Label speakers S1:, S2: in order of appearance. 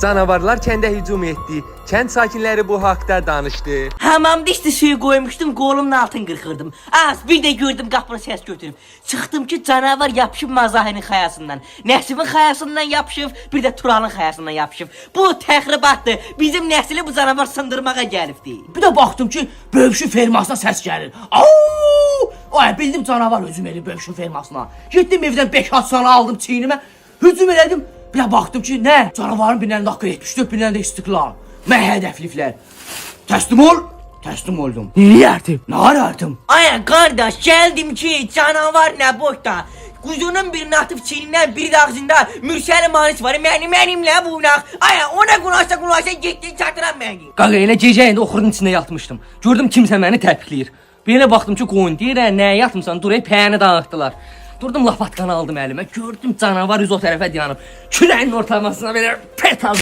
S1: Canavarlar kəndə hücum etdi. Kənd sakinləri bu haqda danışdı.
S2: Hamamda işte suyu koymuştum, kolumun altını kırkırdım. Az bir de gördüm kapını ses götürüp. Çıktım ki canavar yapışıp Mazahinin kayasından. Nesibin kayasından yapışıp, bir de Tural'ın kayasından yapışıp. Bu tehribattı. Bizim nesili bu canavar sındırmağa gelipti.
S3: Bir də baxdım ki, Bövüşün fermasına səs gəlir. Au! Ay, bildim canavar hücum edib Bövüşün fermasına. Getdim evdən 5 atsanı aldım çiynimə. Hücum elədim. Bir də baxdım ki, nə? Canavarın bir dakika 74, bir də istiqlal. Mən hədəfliklər. Təslim ol. Təslim oldum. Neyərdim? Nə arardım?
S2: Ay kardeş geldim ki canavar ne boşta. Kuzunun birini atıp çiğninden biri de ağzında Mürsel Manis var. Benimle bu nak. Ay ona kulaşsa gitti çatıran beni.
S3: Qaqa elə gecə indi oxurun içində yatmışdım. Gördüm kimsə məni təpikləyir. Bir elə baxdım ki, qoyun deyirə, nəyə yatmısan? Durayı pəyəni dağıtdılar. Durdum lapatkanı aldım əlimə. Gördüm canavar üz o tərəfə dayanıb. Küləyin ortamasına belə pet aldım.